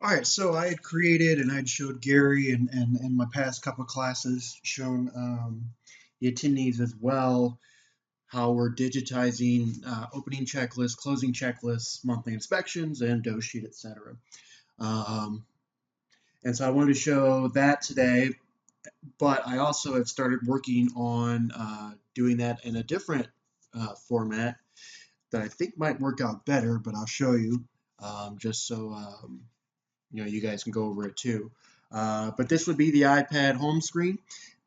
All right, so I had created and I'd showed Gary and my past couple of classes, shown the attendees as well, how we're digitizing opening checklists, closing checklists, monthly inspections, and dough sheet, etc. Um, and so I wanted to show that today, but I also have started working on doing that in a different format that I think might work out better, but I'll show you just so you guys can go over it too. But this would be the iPad home screen,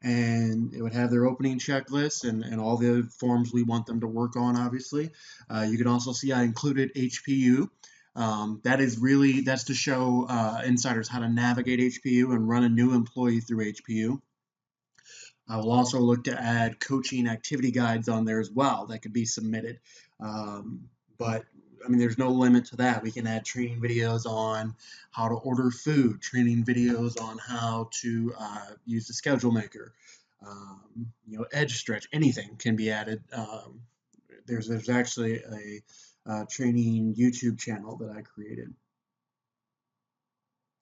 and it would have their opening checklist and all the forms we want them to work on, obviously. You can also see I included HPU. That's to show insiders how to navigate HPU and run a new employee through HPU. I will also look to add coaching activity guides on there as well that could be submitted. But I mean, there's no limit to that. We can add training videos on how to order food, training videos on how to use the schedule maker, edge stretch, anything can be added. There's actually a training YouTube channel that I created,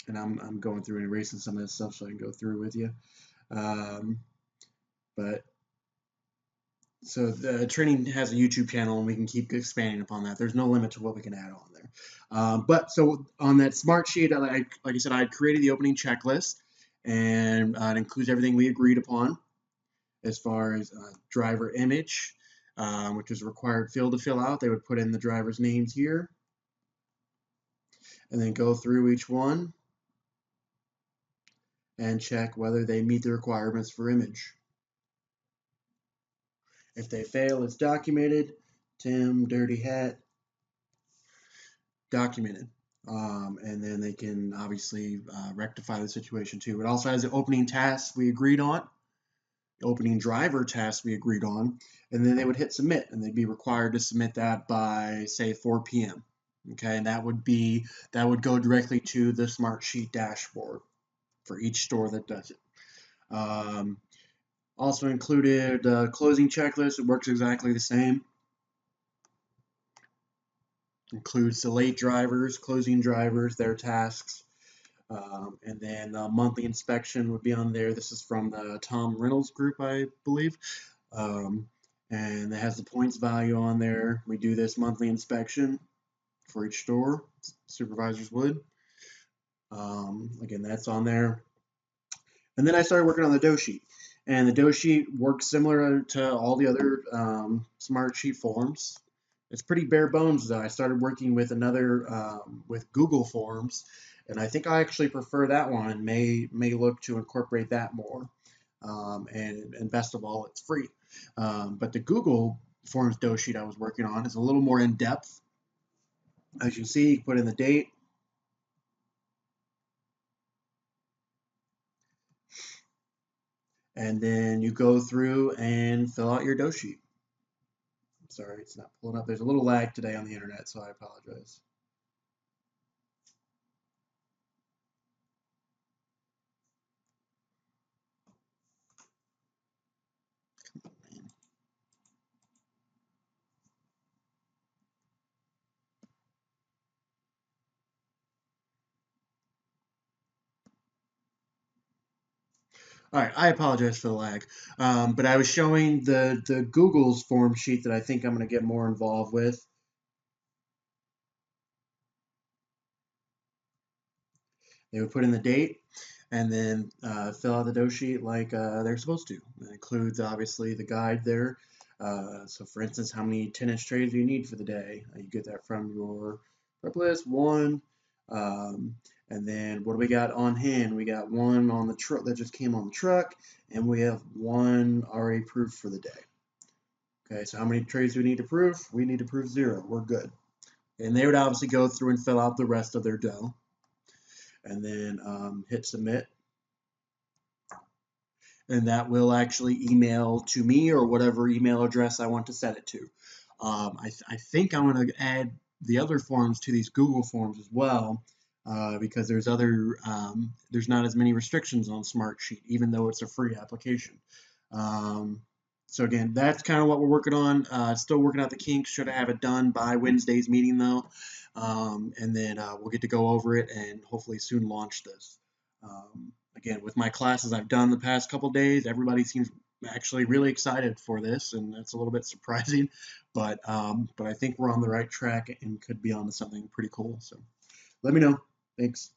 and I'm going through and erasing some of this stuff so I can go through with you. But So the training has a YouTube channel, and we can keep expanding upon that. There's no limit to what we can add on there. But so on that smart sheet, like I said, I had created the opening checklist, and it includes everything we agreed upon as far as driver image, which is a required field to fill out. They would put in the driver's names here, and then go through each one and check whether they meet the requirements for image. If they fail, it's documented. Tim, dirty hat, documented. And then they can obviously rectify the situation too. It also has the opening tasks we agreed on, the opening driver tasks we agreed on, and then they would hit submit, and they'd be required to submit that by say 4 p.m. Okay, and that would go directly to the Smartsheet dashboard for each store that does it. Also included closing checklist. It works exactly the same. Includes the late drivers, closing drivers, their tasks. And then monthly inspection would be on there. This is from the Tom Reynolds group, I believe. And it has the points value on there. We do this monthly inspection for each store, supervisors would. Again, that's on there. And then I started working on the dough sheet. And the dough sheet works similar to all the other smart sheet forms. It's pretty bare bones though. I started working with another with Google Forms, and I think I actually prefer that one and may look to incorporate that more. And best of all, it's free. But the Google Forms dough sheet I was working on is a little more in depth. As you see, you put in the date, and then you go through and fill out your dough sheet. Sorry, it's not pulling up. There's a little lag today on the internet, so I apologize. All right, I apologize for the lag, but I was showing the Google's form sheet that I think I'm going to get more involved with. They would put in the date and then fill out the dough sheet like they're supposed to. That includes obviously the guide there. So for instance, how many 10-inch trays do you need for the day? You get that from your prep list, one. And then what do we got on hand? We got one on the truck that just came on the truck, and we have one already approved for the day. Okay, so how many trays do we need to prove? We need to prove 0. We're good. And they would obviously go through and fill out the rest of their dough, and then hit submit. And that will actually email to me or whatever email address I want to set it to. I think I'm going to add the other forms to these Google Forms as well, because there's not as many restrictions on Smartsheet, even though it's a free application. So again, that's kind of what we're working on. Still working out the kinks. Should have it done by Wednesday's meeting though, and then we'll get to go over it and hopefully soon launch this. Again, with my classes I've done the past couple days, everybody seems actually really excited for this, and that's a little bit surprising, but I think we're on the right track and could be onto something pretty cool. So let me know. Thanks.